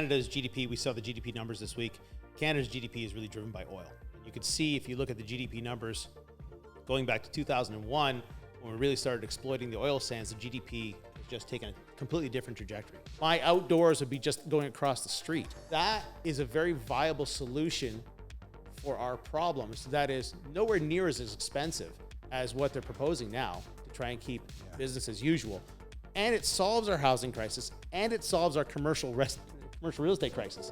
Canada's GDP, we saw the GDP numbers this week. Canada's GDP is really driven by oil. You could see if you look at the GDP numbers going back to 2001, when we really started exploiting the oil sands, the GDP has just taken a completely different trajectory. My outdoors would be just going across the street. That is a very viable solution for our problems. That is nowhere near as expensive as what they're proposing now to try and keep business as usual. And it solves our housing crisis, and it solves our commercial real estate crisis.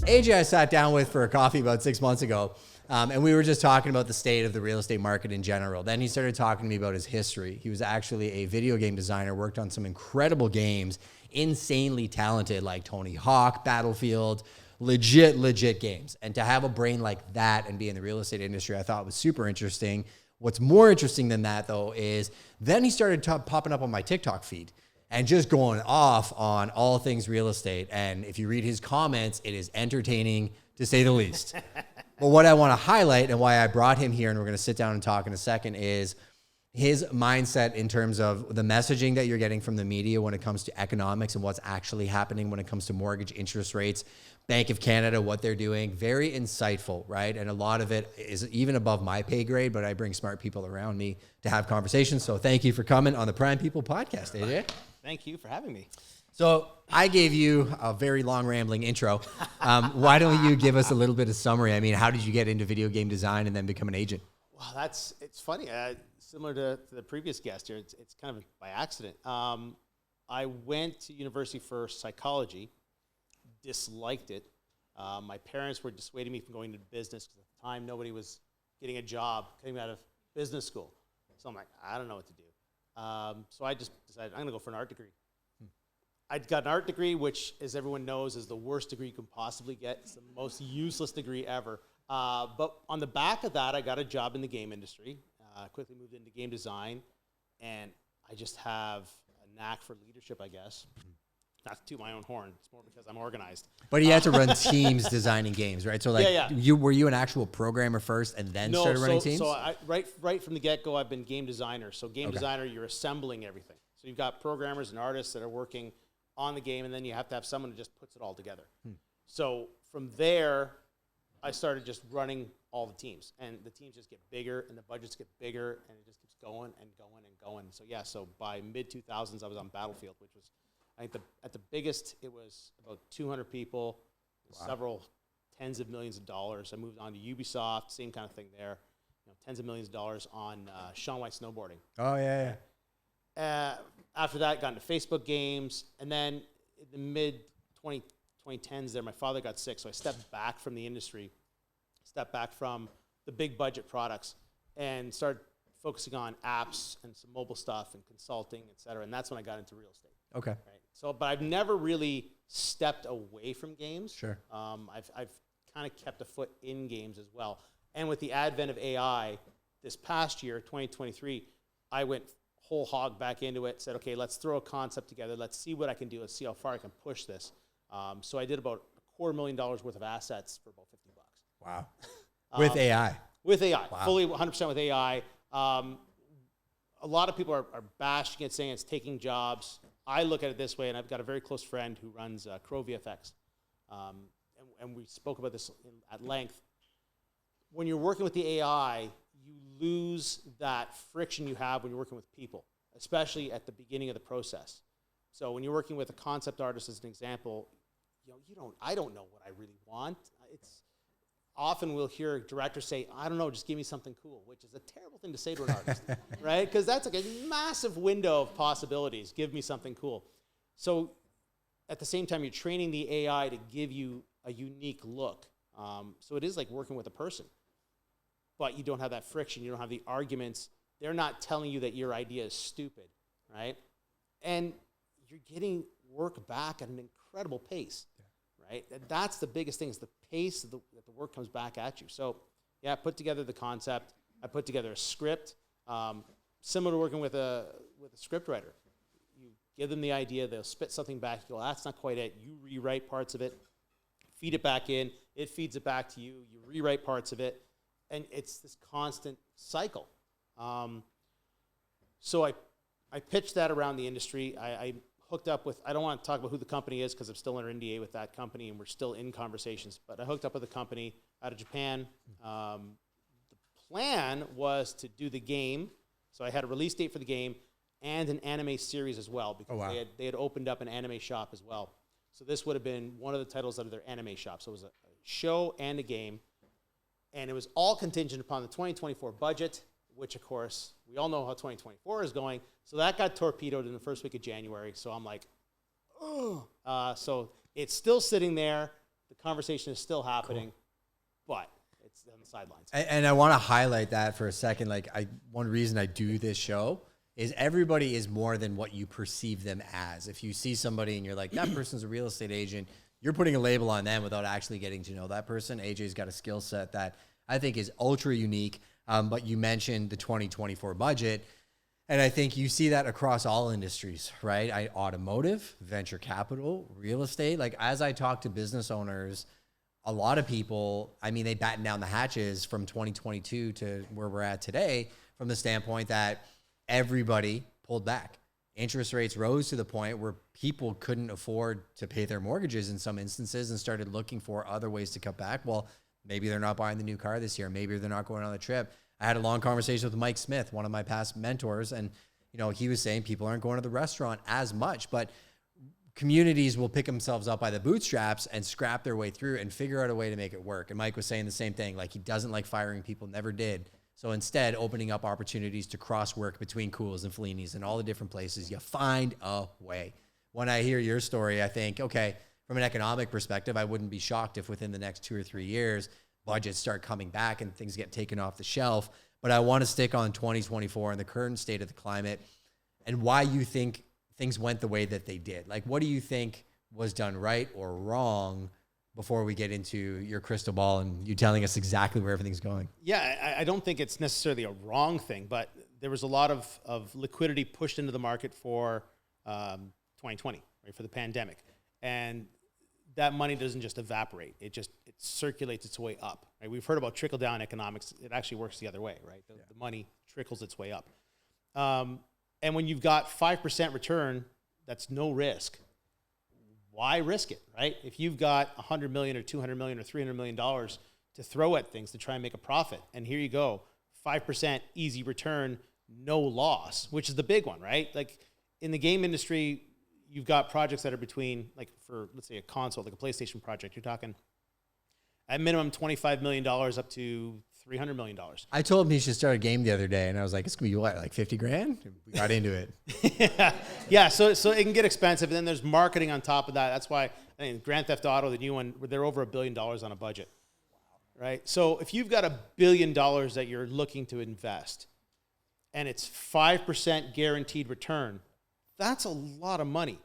AJ I sat down with for a coffee about 6 months ago, and we were just talking about the state of the real estate market in general. Then he started talking to me about his history. He was actually a video game designer, worked on some incredible games, insanely talented, like Tony Hawk, Battlefield, legit games. And to have a brain like that and be in the real estate industry, I thought was super interesting. What's more interesting than that, though, is then he started popping up on my TikTok feed and just going off on all things real estate. And if you read his comments, it is entertaining to say the least. But what I want to highlight and why I brought him here, and we're going to sit down and talk in a second, is his mindset in terms of the messaging that you're getting from the media when it comes to economics and what's actually happening when it comes to mortgage interest rates, Bank of Canada, what they're doing. Very insightful, right? And a lot of it is even above my pay grade, but I bring smart people around me to have conversations. So thank you for coming on the Prime People podcast, AJ. Thank you for having me. So I gave you a very long rambling intro. Why don't you give us a little bit of summary? I mean, how did you get into video game design and then become an agent? Well, it's funny. Similar to the previous guest here, it's kind of by accident. I went to university for psychology, disliked it. My parents were dissuading me from going into business because at the time nobody was getting a job coming out of business school. So I'm like, I don't know what to do. So I just decided I'm going to go for an art degree. I got an art degree, which, as everyone knows, is the worst degree you can possibly get. It's the most useless degree ever. But on the back of that, I got a job in the game industry. Quickly moved into game design, and I just have a knack for leadership, I guess. Not to toot my own horn. It's more because I'm organized. But you had to run teams designing games, right? So, like, were you an actual programmer first and then started running teams? So right from the get-go, I've been game designer. So game designer, you're assembling everything. So you've got programmers and artists that are working on the game, and then you have to have someone who just puts it all together. So from there, I started just running all the teams, and the teams just get bigger, and the budgets get bigger, and it just keeps going and going and going. So so by mid-2000s, I was on Battlefield, which was, I think at the biggest, it was about 200 people, several tens of millions of dollars. I moved on to Ubisoft, same kind of thing there, tens of millions of dollars on Shaun White snowboarding. Oh, yeah. After that, got into Facebook games, and then in the mid-2010s there, my father got sick, so I stepped back from the industry, stepped back from the big budget products, and started focusing on apps and some mobile stuff and consulting, et cetera, and that's when I got into real estate. Okay. Right? So, but I've never really stepped away from games. Sure. I've kind of kept a foot in games as well. And with the advent of AI, this past year, 2023, I went whole hog back into it, said, okay, let's throw a concept together. Let's see what I can do. Let's see how far I can push this. So I did about $250,000 worth of assets for about $50. Wow. With AI. With AI. Wow. Fully 100% with AI. A lot of people are bashing it, saying it's taking jobs. I look at it this way, and I've got a very close friend who runs Crow VFX. And we spoke about this at length. When you're working with the AI, you lose that friction you have when you're working with people, especially at the beginning of the process. So when you're working with a concept artist, as an example, I don't know what I really want. It's often we'll hear directors say, I don't know, just give me something cool, which is a terrible thing to say to an artist, right? Because that's like a massive window of possibilities. Give me something cool. So at the same time, you're training the AI to give you a unique look. So it is like working with a person. But you don't have that friction. You don't have the arguments. They're not telling you that your idea is stupid, right? And you're getting work back at an incredible pace, right? And that's the biggest thing, is the pace that the work comes back at you. So, I put together the concept. I put together a script, similar to working with a script writer. You give them the idea. They'll spit something back. You go, that's not quite it. You rewrite parts of it, feed it back in. It feeds it back to you. You rewrite parts of it. And it's this constant cycle. So I I pitched that around the industry. I hooked up with, I don't want to talk about who the company is because I'm still under NDA with that company and we're still in conversations, but I hooked up with a company out of Japan. The plan was to do the game. So I had a release date for the game and an anime series as well because they had opened up an anime shop as well. So this would have been one of the titles out of their anime shop. So it was a show and a game. And it was all contingent upon the 2024 budget, which, of course, we all know how 2024 is going. So that got torpedoed in the first week of January. So I'm like, oh. So it's still sitting there. The conversation is still happening, but it's on the sidelines. And I want to highlight that for a second. Like, one reason I do this show is everybody is more than what you perceive them as. If you see somebody and you're like, that person's a real estate agent, you're putting a label on them without actually getting to know that person. AJ's got a skill set that I think is ultra unique. But you mentioned the 2024 budget, and I think you see that across all industries, right? Automotive, venture capital, real estate. Like, as I talk to business owners, a lot of people, I mean, they batten down the hatches from 2022 to where we're at today from the standpoint that everybody pulled back. Interest rates rose to the point where people couldn't afford to pay their mortgages in some instances and started looking for other ways to cut back. Well, maybe they're not buying the new car this year. Maybe they're not going on the trip. I had a long conversation with Mike Smith, one of my past mentors, and he was saying people aren't going to the restaurant as much, but communities will pick themselves up by the bootstraps and scrap their way through and figure out a way to make it work. And Mike was saying the same thing. Like, he doesn't like firing people, never did. So instead, opening up opportunities to cross work between Cools and Fellinis and all the different places, you find a way. When I hear your story, I think, okay, from an economic perspective, I wouldn't be shocked if within the next 2 or 3 years, budgets start coming back and things get taken off the shelf. But I want to stick on 2024 and the current state of the climate and why you think things went the way that they did. Like, what do you think was done right or wrong before we get into your crystal ball and you telling us exactly where everything's going? Yeah, I don't think it's necessarily a wrong thing, but there was a lot of liquidity pushed into the market for 2020, right, for the pandemic. And that money doesn't just evaporate. It circulates its way up. Right? We've heard about trickle-down economics. It actually works the other way, right? The money trickles its way up. And when you've got 5% return, that's no risk. Why risk it, right? If you've got $100 million or $200 million or $300 million to throw at things to try and make a profit, and here you go, 5% easy return, no loss, which is the big one, right? Like, in the game industry, you've got projects that are between, like, for, let's say, a console, like a PlayStation project, you're talking at minimum $25 million up to $300 million. I told him he should start a game the other day, and I was like, it's going to be what, like 50 grand? We got into it. Yeah, so it can get expensive, and then there's marketing on top of that. That's why Grand Theft Auto, the new one, they're over $1 billion on a budget, right? So if you've got $1 billion that you're looking to invest, and it's 5% guaranteed return, that's a lot of money.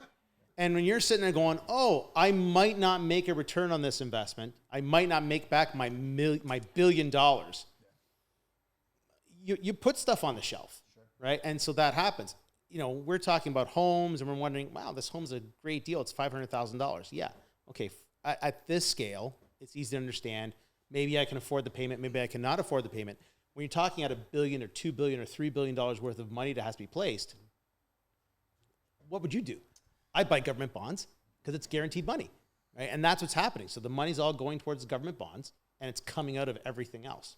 And when you're sitting there going, oh, I might not make a return on this investment, I might not make back my $1 billion, you put stuff on the shelf, right? And so that happens. We're talking about homes, and we're wondering, wow, this home's a great deal. It's $500,000. Yeah, okay. At this scale, it's easy to understand. Maybe I can afford the payment. Maybe I cannot afford the payment. When you're talking at $1 billion or $2 billion or $3 billion worth of money that has to be placed, what would you do? I'd buy government bonds because it's guaranteed money, right? And that's what's happening. So the money's all going towards the government bonds, and it's coming out of everything else.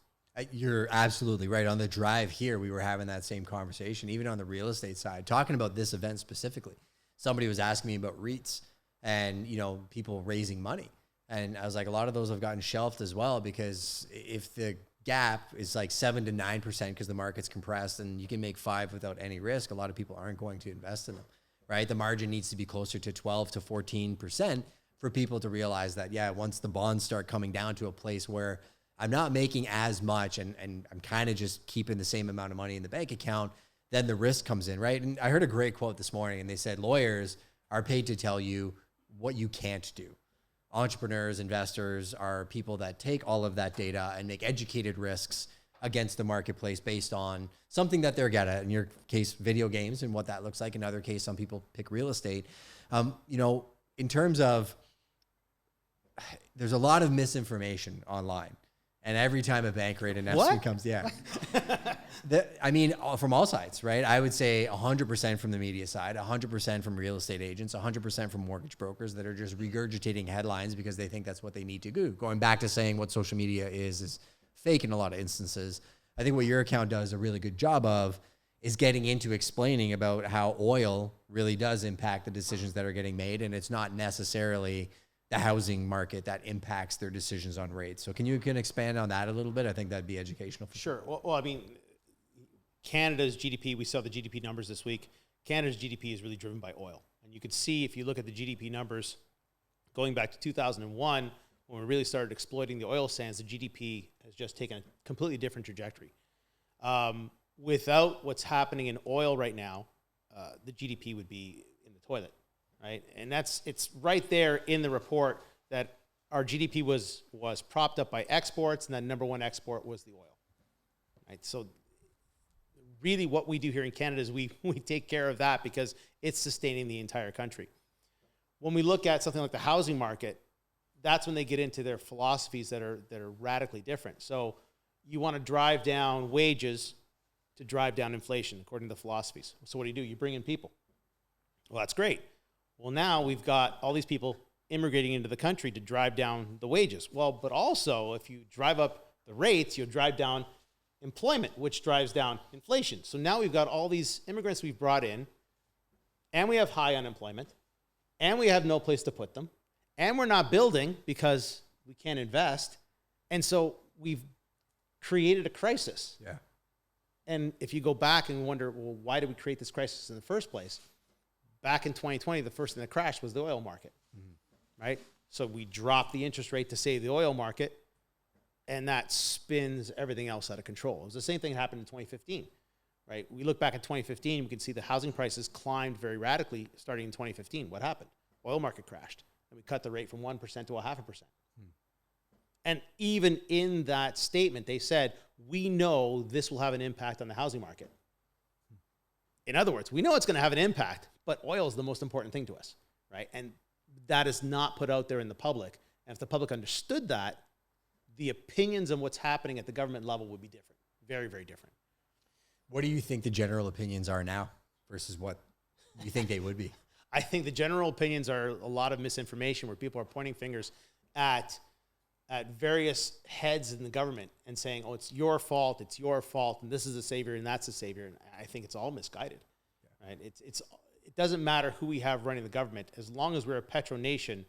You're absolutely right. On the drive here, we were having that same conversation, even on the real estate side, talking about this event specifically. Somebody was asking me about REITs and, people raising money. And I was like, a lot of those have gotten shelved as well, because if the gap is like 7 to 9% because the market's compressed and you can make 5 without any risk, a lot of people aren't going to invest in them. Right? The margin needs to be closer to 12 to 14% for people to realize that, yeah, once the bonds start coming down to a place where I'm not making as much and I'm kind of just keeping the same amount of money in the bank account, then the risk comes in, right? And I heard a great quote this morning, and they said lawyers are paid to tell you what you can't do. Entrepreneurs, investors are people that take all of that data and make educated risks against the marketplace based on something that they're good at. In your case, video games and what that looks like. In other case, some people pick real estate. In terms of, there's a lot of misinformation online. And every time a bank rate announcement comes, from all sides, right? I would say 100% from the media side, 100% from real estate agents, 100% from mortgage brokers that are just regurgitating headlines because they think that's what they need to do. Going back to saying what social media is fake in a lot of instances. I think what your account does a really good job of is getting into explaining about how oil really does impact the decisions that are getting made, and it's not necessarily the housing market that impacts their decisions on rates. So can you expand on that a little bit? I think that'd be educational. Sure. Well, I mean, Canada's GDP, we saw the GDP numbers this week. Canada's GDP is really driven by oil. And you could see, if you look at the GDP numbers going back to 2001, when we really started exploiting the oil sands, the GDP has just taken a completely different trajectory. Without what's happening in oil right now, the GDP would be in the toilet. Right, and it's right there in the report that our GDP was propped up by exports, and that number one export was the oil. Right, so really, what we do here in Canada is we take care of that because it's sustaining the entire country. When we look at something like the housing market, that's when they get into their philosophies that are radically different. So you want to drive down wages to drive down inflation, according to the philosophies. So what do? You bring in people. Well, that's great. Well, now we've got all these people immigrating into the country to drive down the wages. Well, but also, if you drive up the rates, you'll drive down employment, which drives down inflation. So now we've got all these immigrants we've brought in, and we have high unemployment, and we have no place to put them, and we're not building because we can't invest. And so we've created a crisis. Yeah. And if you go back and wonder, well, why did we create this crisis in the first place? Back in 2020, the first thing that crashed was the oil market, right? So we dropped the interest rate to save the oil market, and that spins everything else out of control. It was the same thing that happened in 2015, right? We look back at 2015, we can see the housing prices climbed very radically starting in 2015. What happened? Oil market crashed, and we cut the rate from 1% to 0.5%. And even in that statement, they said, we know this will have an impact on the housing market. In other words, we know it's going to have an impact, but oil is the most important thing to us, right? And that is not put out there in the public. And if the public understood that, the opinions on what's happening at the government level would be different, very, very different. What do you think the general opinions are now versus what you think they would be? I think the general opinions are a lot of misinformation where people are pointing fingers at various heads in the government and saying, oh, it's your fault, and this is a savior, and that's a savior. And I think it's all misguided, right? It doesn't matter who we have running the government. As long as we're a petro nation,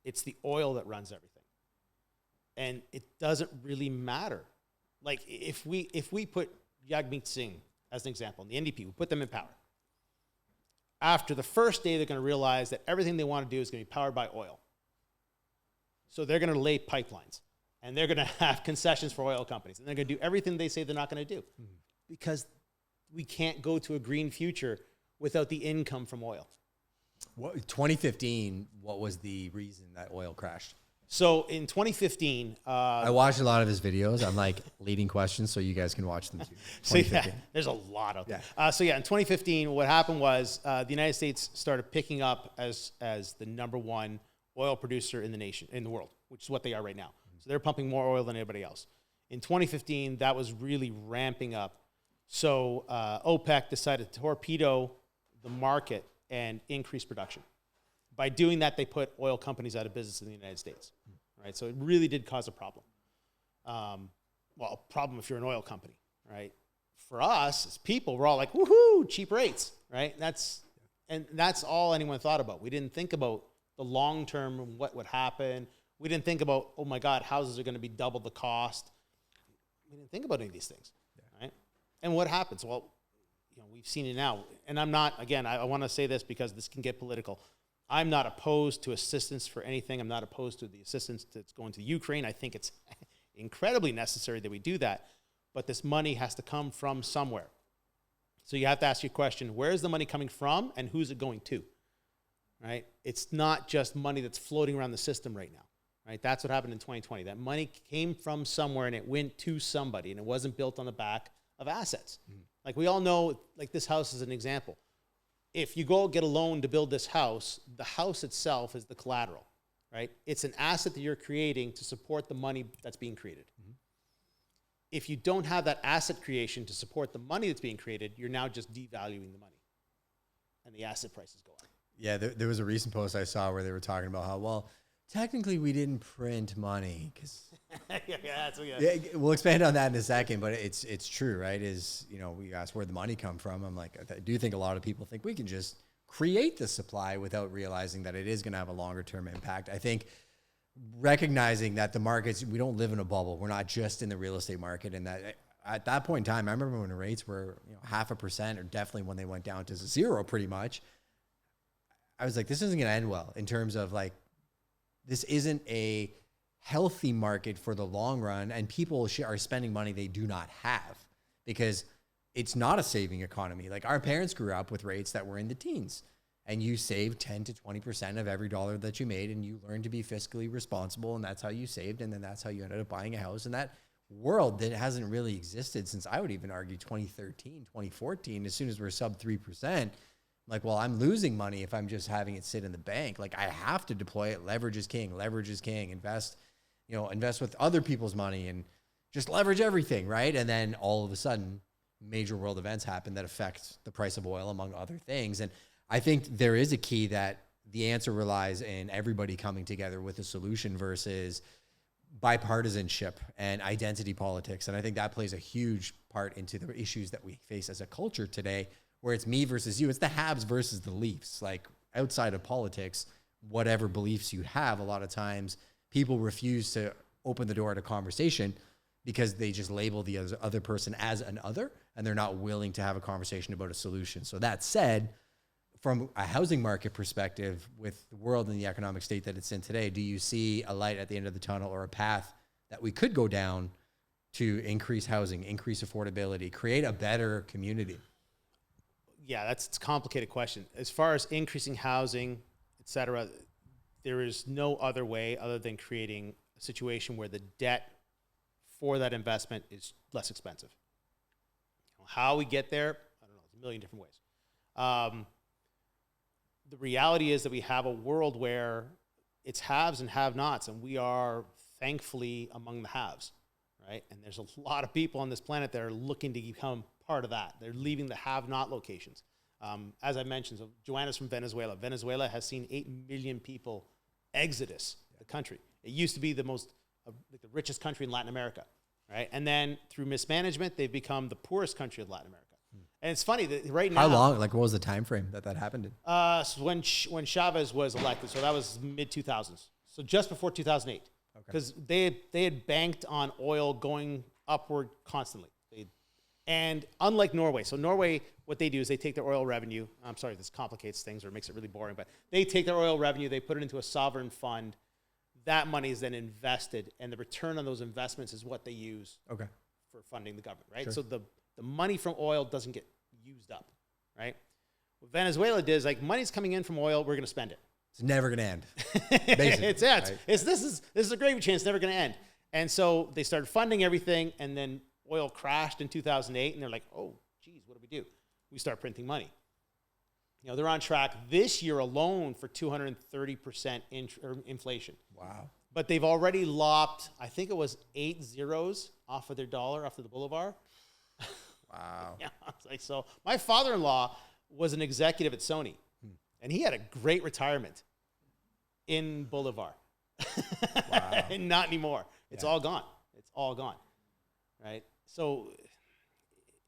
it's the oil that runs everything. And it doesn't really matter. Like, if we put Jagmeet Singh as an example, and the NDP, we put them in power. After the first day, they're going to realize that everything they want to do is going to be powered by oil. So they're going to lay pipelines, and they're going to have concessions for oil companies, and they're going to do everything they say they're not going to do, because we can't go to a green future without the income from oil. 2015, what was the reason that oil crashed? So in 2015... I watched a lot of his videos. I'm like leading questions, so you guys can watch them too. So yeah, there's a lot of them. In 2015, what happened was the United States started picking up as the number one oil producer in the nation, in the world, which is what they are right now. So they're pumping more oil than anybody else. In 2015, that was really ramping up. So OPEC decided to torpedo the market and increase production. By doing that, they put oil companies out of business in the United States, right? So it really did cause a problem. A problem if you're an oil company, right? For us as people, we're all like, woohoo, cheap rates, right? That's all anyone thought about. We didn't think about the long term, what would happen. We didn't think about, oh my God, houses are going to be double the cost. We didn't think about any of these things, right? And what happens? Well, we've seen it now. And I'm not, again, I want to say this because this can get political. I'm not opposed to assistance for anything. I'm not opposed to the assistance that's going to Ukraine. I think it's incredibly necessary that we do that. But this money has to come from somewhere. So you have to ask your question, where is the money coming from and who's it going to? Right? It's not just money that's floating around the system right now. Right? That's what happened in 2020. That money came from somewhere and it went to somebody, and it wasn't built on the back of assets. Like we all know, like this house is an example. If you go get a loan to build this house, the house itself is the collateral, right? It's an asset that you're creating to support the money that's being created. if you don't have that asset creation to support the money that's being created, you're now just devaluing the money, and the asset prices go up. Yeah, there was a recent post I saw where they were talking about how, well, technically we didn't print money because yeah, we'll expand on that in a second, but it's true, right? Is, you know, we asked where the money come from. I'm like, I do think a lot of people think we can just create the supply without realizing that it is going to have a longer term impact. I think recognizing that the markets, we don't live in a bubble. We're not just in the real estate market, and that at that point in time, I remember when the rates were 0.5%, or definitely when they went down to zero, pretty much. I was like, this isn't going to end well in terms of like, this isn't a healthy market for the long run, and people are spending money they do not have because it's not a saving economy. Like, our parents grew up with rates that were in the teens, and you saved 10 to 20% of every dollar that you made, and you learned to be fiscally responsible, and that's how you saved, and then that's how you ended up buying a house. And that world that hasn't really existed since, I would even argue, 2013, 2014, as soon as we're sub 3%. Like, well, I'm losing money if I'm just having it sit in the bank. Like, I have to deploy it. Leverage is king. Leverage is king. Invest with other people's money and just leverage everything, right? And then all of a sudden, major world events happen that affect the price of oil, among other things. And I think there is a key that the answer relies in everybody coming together with a solution versus bipartisanship and identity politics. And I think that plays a huge part into the issues that we face as a culture today, where it's me versus you. It's the haves versus the Leafs. Like, outside of politics, whatever beliefs you have, a lot of times people refuse to open the door to conversation because they just label the other person as an other, and they're not willing to have a conversation about a solution. So that said, from a housing market perspective, with the world and the economic state that it's in today, do you see a light at the end of the tunnel, or a path that we could go down to increase housing, increase affordability, create a better community? Yeah, it's a complicated question. As far as increasing housing, et cetera, there is no other way other than creating a situation where the debt for that investment is less expensive. How we get there, I don't know. There's a million different ways. The reality is that we have a world where it's haves and have-nots, and we are thankfully among the haves, right? And there's a lot of people on this planet that are looking to become part of that. They're leaving the have-not locations. As I mentioned, so Joanna's from Venezuela. Venezuela has seen 8 million people exodus the country. It used to be the richest country in Latin America, right? And then through mismanagement, they've become the poorest country of Latin America. And it's funny that right now... How long? Like, what was the time frame that happened in? So when Chavez was elected, so that was mid-2000s. So just before 2008. Because they had banked on oil going upward constantly. And unlike Norway, so Norway, what they do is they take their oil revenue. I'm sorry, this complicates things or makes it really boring, but they take their oil revenue, they put it into a sovereign fund. That money is then invested, and the return on those investments is what they use for funding the government, right? Sure. So the money from oil doesn't get used up, right? What Venezuela did is, like, money's coming in from oil, we're going to spend it. It's never going to end. This is a gravy train. It's never going to end. And so they started funding everything, and then oil crashed in 2008, and they're like, oh, geez, what do we do? We start printing money. They're on track this year alone for 230% inflation. Wow. But they've already lopped, I think it was 8 zeros off of their dollar, off of the Bolivar. Wow. Yeah, it's like, so my father-in-law was an executive at Sony, and he had a great retirement in Bolivar. Wow. And not anymore. It's all gone. It's all gone, right? So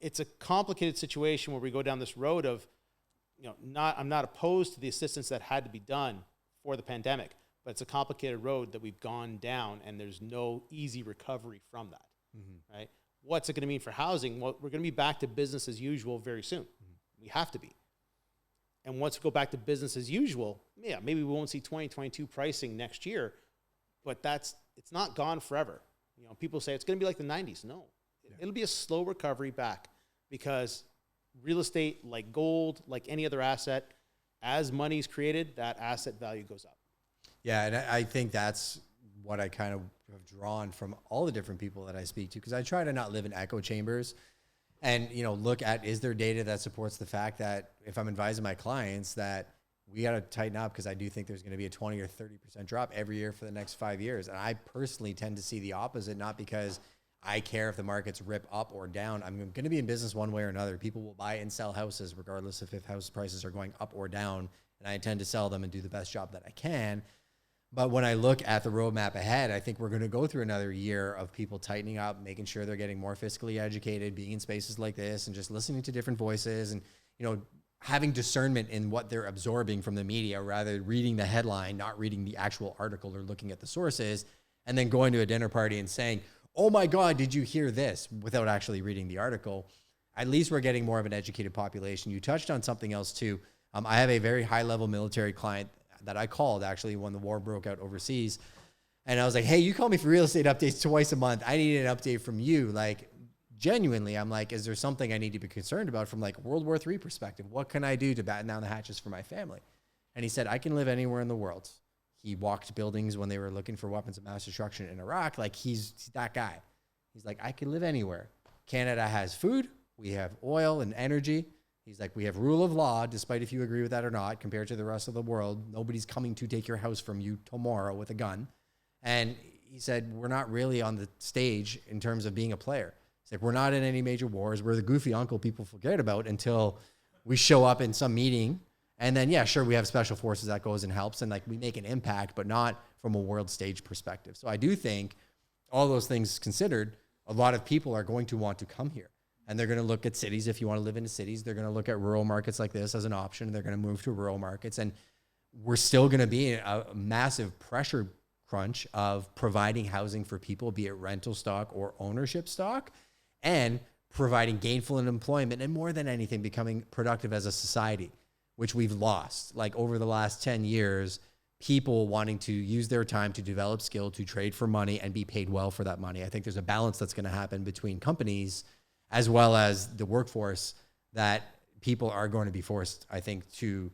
it's a complicated situation where we go down this road of, I'm not opposed to the assistance that had to be done for the pandemic, but it's a complicated road that we've gone down, and there's no easy recovery from that, right? What's it going to mean for housing? Well, we're going to be back to business as usual very soon. We have to be. And once we go back to business as usual, yeah, maybe we won't see 2022 pricing next year, but it's not gone forever. People say it's going to be like the 90s. No, it'll be a slow recovery back, because real estate, like gold, like any other asset, as money's created, that asset value goes up. Yeah, and I think that's what I kind of have drawn from all the different people that I speak to, because I try to not live in echo chambers and, look at, is there data that supports the fact that if I'm advising my clients that we got to tighten up, because I do think there's going to be a 20 or 30% drop every year for the next 5 years. And I personally tend to see the opposite, not because I care if the markets rip up or down. I'm going to be in business one way or another. People will buy and sell houses regardless of if house prices are going up or down. And I intend to sell them and do the best job that I can. But when I look at the roadmap ahead, I think we're going to go through another year of people tightening up, making sure they're getting more fiscally educated, being in spaces like this and just listening to different voices and, having discernment in what they're absorbing from the media, rather reading the headline, not reading the actual article or looking at the sources, and then going to a dinner party and saying, oh my God, did you hear this, without actually reading the article. At least we're getting more of an educated population. You touched on something else too. I have a very high level military client that I called actually when the war broke out overseas. And I was like, hey, you call me for real estate updates twice a month. I need an update from you. Like, genuinely, I'm like, is there something I need to be concerned about from like World War III perspective? What can I do to batten down the hatches for my family? And he said, I can live anywhere in the world. He walked buildings when they were looking for weapons of mass destruction in Iraq. Like, he's that guy. He's like, I can live anywhere. Canada has food. We have oil and energy. He's like, we have rule of law, despite if you agree with that or not, compared to the rest of the world. Nobody's coming to take your house from you tomorrow with a gun. And he said, we're not really on the stage in terms of being a player. It's like, we're not in any major wars. We're the goofy uncle people forget about until we show up in some meeting. And then, yeah, sure, we have special forces that goes and helps. And like, we make an impact, but not from a world stage perspective. So I do think all those things considered, a lot of people are going to want to come here. And they're going to look at cities. If you want to live in the cities, they're going to look at rural markets like this as an option. They're going to move to rural markets. And we're still going to be in a massive pressure crunch of providing housing for people, be it rental stock or ownership stock, and providing gainful employment, and more than anything, becoming productive as a society, which we've lost. Like, over the last 10 years, people wanting to use their time to develop skill, to trade for money and be paid well for that money. I think there's a balance that's going to happen between companies as well as the workforce, that people are going to be forced, I think, to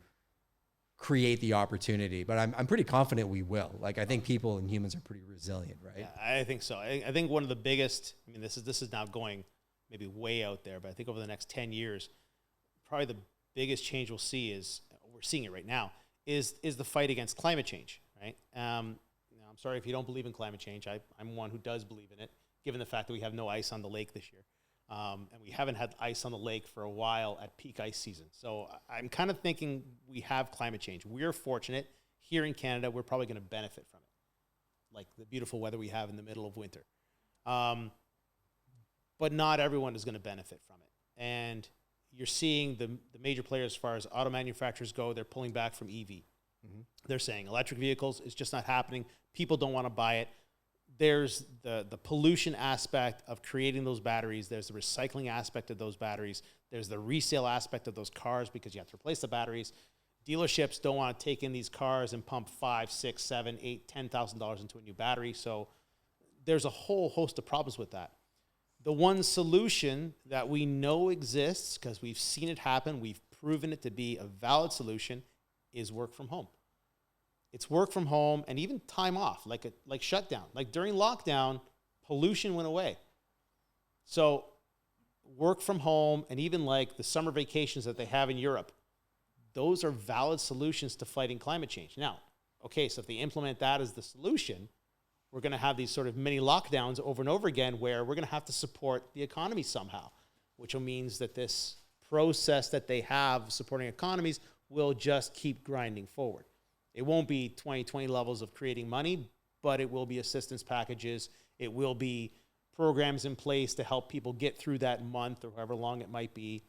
create the opportunity. But I'm pretty confident we will. Like, I think people and humans are pretty resilient, right? Yeah, I think so. I think one of the biggest, I mean, this is now going maybe way out there, but I think over the next 10 years, probably the biggest change we'll see is, we're seeing it right now, is the fight against climate change, right? I'm sorry if you don't believe in climate change. I'm one who does believe in it, given the fact that we have no ice on the lake this year. And we haven't had ice on the lake for a while at peak ice season. So I'm kind of thinking we have climate change. We're fortunate here in Canada. We're probably going to benefit from it, like the beautiful weather we have in the middle of winter. But not everyone is going to benefit from it. And you're seeing the major players, as far as auto manufacturers go, they're pulling back from EV. Mm-hmm. They're saying electric vehicles is just not happening. People don't want to buy it. There's the pollution aspect of creating those batteries. There's the recycling aspect of those batteries. There's the resale aspect of those cars, because you have to replace the batteries. Dealerships don't want to take in these cars and pump $5,000, $6,000, $7,000, $10,000 into a new battery. So there's a whole host of problems with that. The one solution that we know exists, because we've seen it happen, we've proven it to be a valid solution, is work from home. It's work from home and even time off, like shutdown. Like during lockdown, pollution went away. So work from home, and even like the summer vacations that they have in Europe, those are valid solutions to fighting climate change. Now, okay, so if they implement that as the solution, we're going to have these sort of mini lockdowns over and over again, where we're going to have to support the economy somehow, which means that this process that they have supporting economies will just keep grinding forward. It won't be 2020 levels of creating money, but it will be assistance packages. It will be programs in place to help people get through that month or however long it might be.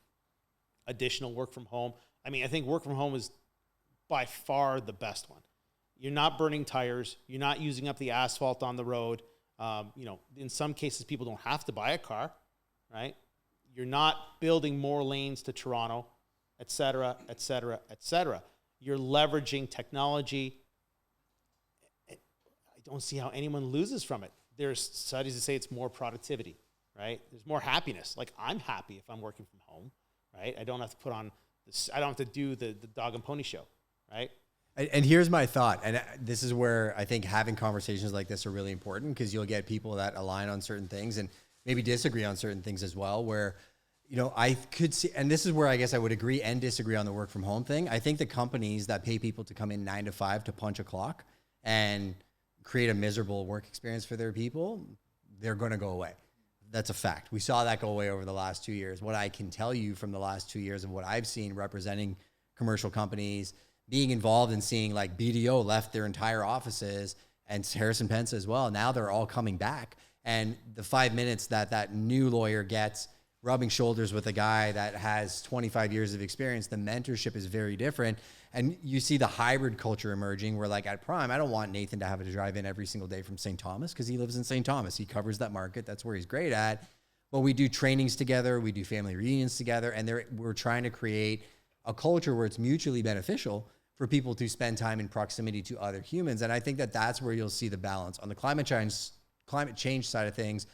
Additional work from home. I mean, I think work from home is by far the best one. You're not burning tires. You're not using up the asphalt on the road. In some cases, people don't have to buy a car, right? You're not building more lanes to Toronto, et cetera, et cetera, et cetera. You're leveraging technology. I don't see how anyone loses from it. There's studies that say it's more productivity, right? There's more happiness. Like, I'm happy if I'm working from home, right? I don't have to put on this, I don't have to do the dog and pony show, right? And here's my thought, and this is where I think having conversations like this are really important, because you'll get people that align on certain things and maybe disagree on certain things as well, where, I could see, and this is where I guess I would agree and disagree on the work from home thing. I think the companies that pay people to come in 9 to 5 to punch a clock and create a miserable work experience for their people, they're going to go away. That's a fact. We saw that go away over the last 2 years. What I can tell you from the last 2 years of what I've seen representing commercial companies, being involved in seeing like BDO left their entire offices and Harrison Pence as well. Now they're all coming back. And the 5 minutes that new lawyer gets rubbing shoulders with a guy that has 25 years of experience, the mentorship is very different. And you see the hybrid culture emerging where like at Prime, I don't want Nathan to have to drive in every single day from St. Thomas because he lives in St. Thomas. He covers that market. That's where he's great at. But we do trainings together. We do family reunions together. And we're trying to create a culture where it's mutually beneficial for people to spend time in proximity to other humans. And I think that that's where you'll see the balance. On the climate change side of things,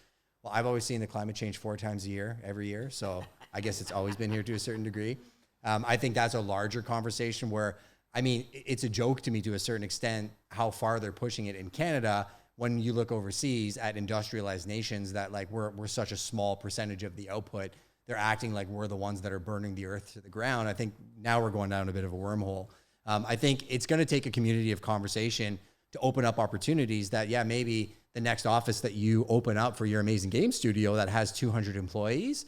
well, I've always seen the climate change 4 times a year, every year. So I guess it's always been here to a certain degree. I think that's a larger conversation where, I mean, it's a joke to me to a certain extent how far they're pushing it in Canada when you look overseas at industrialized nations that like we're such a small percentage of the output. They're acting like we're the ones that are burning the earth to the ground. I think now we're going down a bit of a wormhole. I think it's going to take a community of conversation to open up opportunities that, yeah, maybe the next office that you open up for your amazing game studio that has 200 employees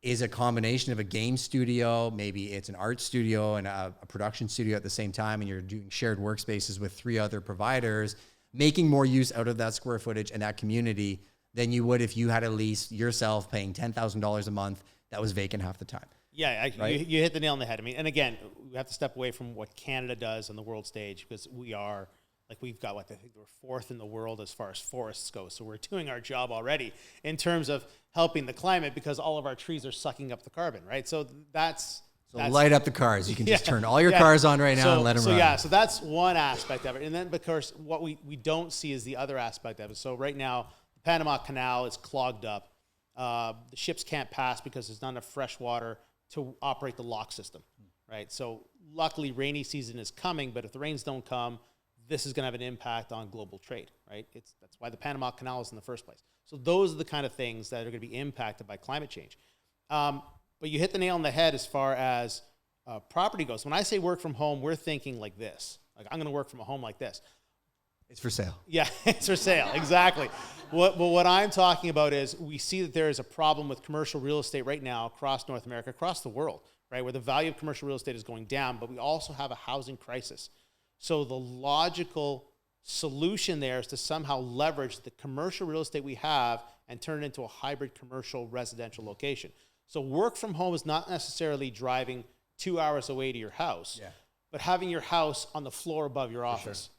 is a combination of a game studio, maybe it's an art studio and a production studio at the same time, and you're doing shared workspaces with 3 other providers, making more use out of that square footage and that community than you would if you had a lease yourself paying $10,000 a month that was vacant half the time. Yeah, right? you hit the nail on the head. I mean, and again, we have to step away from what Canada does on the world stage because we are, like we've got, I think we're 4th in the world as far as forests go. So we're doing our job already in terms of helping the climate because all of our trees are sucking up the carbon, right? So that's light up the cars. You can just turn all your cars on right now and let them run. So that's one aspect of it. And then, of course, what we don't see is the other aspect of it. So right now, the Panama Canal is clogged up. The ships can't pass because there's not enough fresh water to operate the lock system, right? So luckily, rainy season is coming, but if the rains don't come, this is going to have an impact on global trade, right? That's why the Panama Canal is in the first place. So those are the kind of things that are going to be impacted by climate change. But you hit the nail on the head as far as property goes. When I say work from home, we're thinking like this. Like, I'm going to work from a home like this. It's for sale. Yeah, it's for sale, exactly. What I'm talking about is we see that there is a problem with commercial real estate right now across North America, across the world, right, where the value of commercial real estate is going down, but we also have a housing crisis. So the logical solution there is to somehow leverage the commercial real estate we have and turn it into a hybrid commercial residential location. So work from home is not necessarily driving 2 hours away to your house, but having your house on the floor above your office,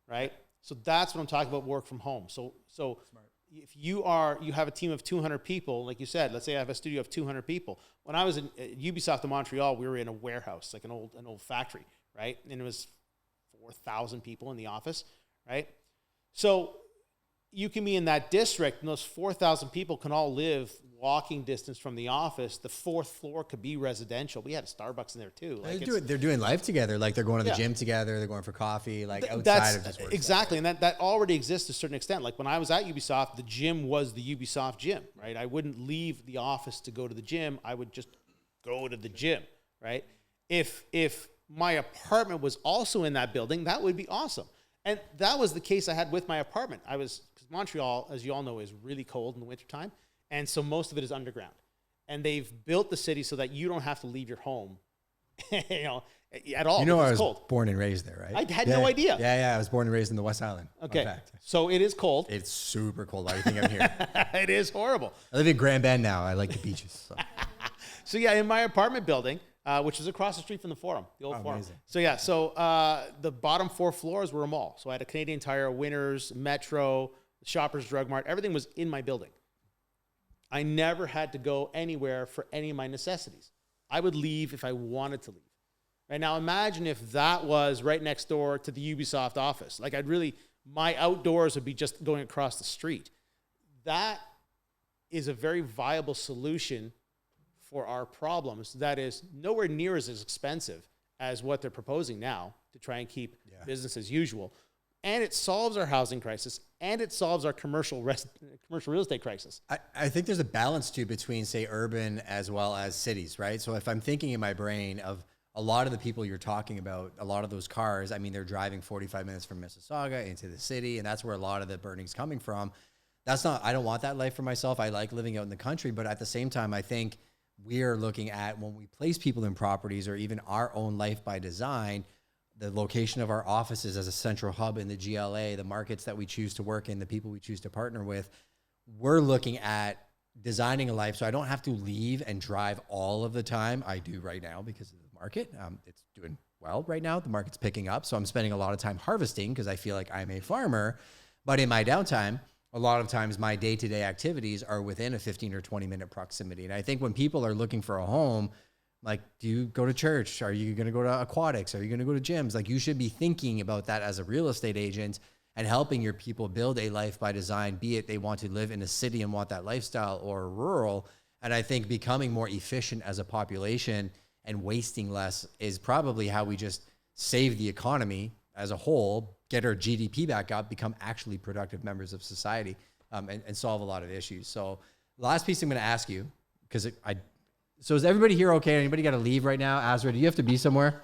right? So that's what I'm talking about, work from home. So smart. If you have a team of 200 people, like you said, let's say I have a studio of 200 people. When I was at Ubisoft in Montreal, we were in a warehouse, like an old factory, right? And it was 4,000 people in the office, right? So you can be in that district, and those 4,000 people can all live walking distance from the office. The 4th floor could be residential. We had a Starbucks in there too. Like they're doing life together. Like they're going to the gym together. They're going for coffee. Like outside of just work. Exactly, and that already exists to a certain extent. Like when I was at Ubisoft, the gym was the Ubisoft gym, right? I wouldn't leave the office to go to the gym. I would just go to the gym, right? If my apartment was also in that building, that would be awesome. And that was the case I had with my apartment. Because Montreal, as you all know, is really cold in the wintertime. And so most of it is underground. And they've built the city so that you don't have to leave your home, at all. You know, I was cold. Born and raised there, right? I had no idea. Yeah. I was born and raised in the West Island. Okay. So it is cold. It's super cold. Why do you think I'm here? It is horrible. I live in Grand Bend now. I like the beaches. So yeah, in my apartment building, which is across the street from the Forum, the old Forum. Amazing. So the bottom 4 floors were a mall. So I had a Canadian Tire, Winners, Metro, Shoppers Drug Mart. Everything was in my building. I never had to go anywhere for any of my necessities. I would leave if I wanted to leave. Right now, imagine if that was right next door to the Ubisoft office. Like my outdoors would be just going across the street. That is a very viable solution for our problems. That is nowhere near as expensive as what they're proposing now to try and keep business as usual. And it solves our housing crisis, and it solves our commercial real estate crisis. I think there's a balance too between, say, urban as well as cities, right? So if I'm thinking in my brain of a lot of the people you're talking about, a lot of those cars, I mean, they're driving 45 minutes from Mississauga into the city, and that's where a lot of the burning's coming from. I don't want that life for myself. I like living out in the country, but at the same time, I think we're looking at when we place people in properties or even our own life by design, the location of our offices as a central hub in the GLA, the markets that we choose to work in, the people we choose to partner with, we're looking at designing a life so I don't have to leave and drive all of the time. I do right now because of the market. It's doing well right now. The market's picking up. So I'm spending a lot of time harvesting because I feel like I'm a farmer. But in my downtime, a lot of times my day-to-day activities are within a 15 or 20 minute proximity. And I think when people are looking for a home, like, do you go to church? Are you going to go to aquatics? Are you going to go to gyms? Like, you should be thinking about that as a real estate agent and helping your people build a life by design, be it they want to live in a city and want that lifestyle or rural. And I think becoming more efficient as a population and wasting less is probably how we just save the economy as a whole, get our GDP back up, become actually productive members of society, and solve a lot of issues. So the last piece I'm going to ask you, because so is everybody here okay? Anybody got to leave right now? Azra, do you have to be somewhere?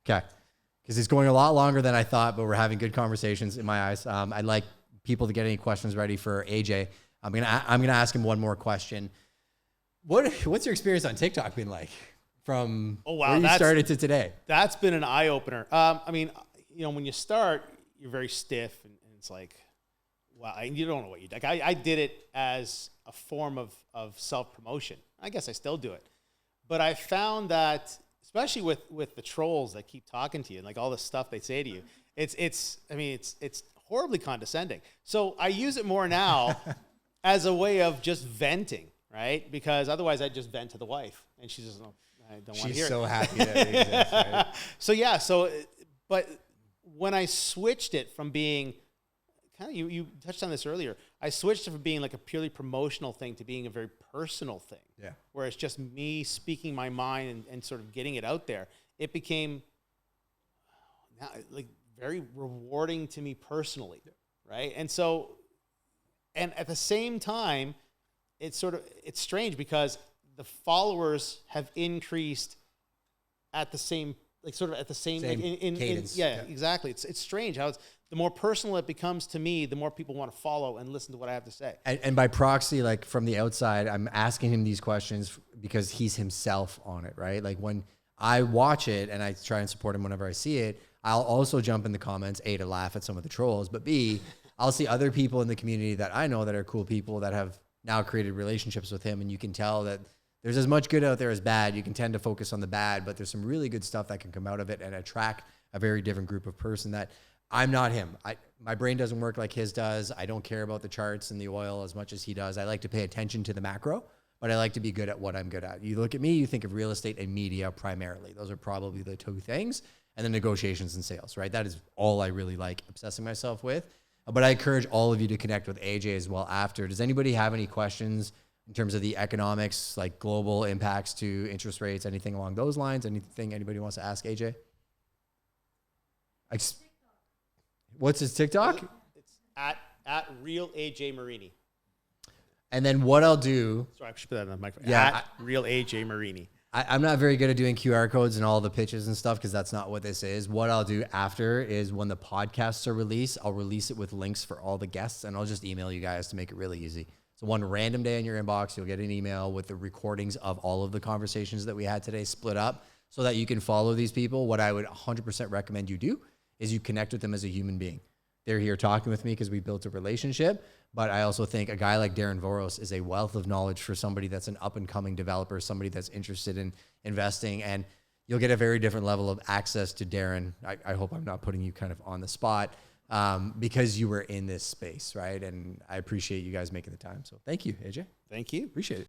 Okay. Because it's going a lot longer than I thought, but we're having good conversations in my eyes. I'd like people to get any questions ready for AJ. I'm gonna ask him one more question. What's your experience on TikTok been like from where you started to today? That's been an eye opener. I mean, when you start, you're very stiff, and it's like, wow, you don't know what you do. Like I did it as a form of self promotion. I guess I still do it, but I found that, especially with the trolls that keep talking to you and like all the stuff they say to you, it's horribly condescending. So I use it more now as a way of just venting, right? Because otherwise I'd just vent to the wife, and she's just, I don't want to hear it. She's so happy that it exists, right? But when I switched it from being kind of, you touched on this earlier, I switched it from being like a purely promotional thing to being a very personal thing. Yeah. Where it's just me speaking my mind and sort of getting it out there. It became now like very rewarding to me personally. Yeah. Right. And so, and at the same time, it's strange because the followers have increased at the same, cadence. Yeah, exactly. It's strange how the more personal it becomes to me, the more people want to follow and listen to what I have to say. And by proxy, like from the outside, I'm asking him these questions because he's himself on it, right? Like when I watch it and I try and support him whenever I see it, I'll also jump in the comments, A, to laugh at some of the trolls, but B, I'll see other people in the community that I know that are cool people that have now created relationships with him. And you can tell that there's as much good out there as bad. You can tend to focus on the bad, but there's some really good stuff that can come out of it and attract a very different group of person that I'm not him. My brain doesn't work like his does. I don't care about the charts and the oil as much as he does. I like to pay attention to the macro, but I like to be good at what I'm good at. You look at me, you think of real estate and media primarily. Those are probably the two things. And then negotiations and sales, right? That is all I really like obsessing myself with. But I encourage all of you to connect with AJ as well after. Does anybody have any questions in terms of the economics, like global impacts to interest rates, anything along those lines? Anything anybody wants to ask AJ? What's his TikTok? It's at real AJ Marini. And then what I'll do. Sorry, I should put that on the microphone. Yeah, at real AJ Marini. I'm not very good at doing QR codes and all the pitches and stuff because that's not what this is. What I'll do after is when the podcasts are released, I'll release it with links for all the guests, and I'll just email you guys to make it really easy. So one random day in your inbox, you'll get an email with the recordings of all of the conversations that we had today split up so that you can follow these people. What I would 100% recommend you do is you connect with them as a human being. They're here talking with me because we built a relationship, but I also think a guy like Darren Voros is a wealth of knowledge for somebody that's an up-and-coming developer, somebody that's interested in investing, and you'll get a very different level of access to Darren. I hope I'm not putting you kind of on the spot because you were in this space, right? And I appreciate you guys making the time. So thank you, AJ. Thank you. Appreciate it.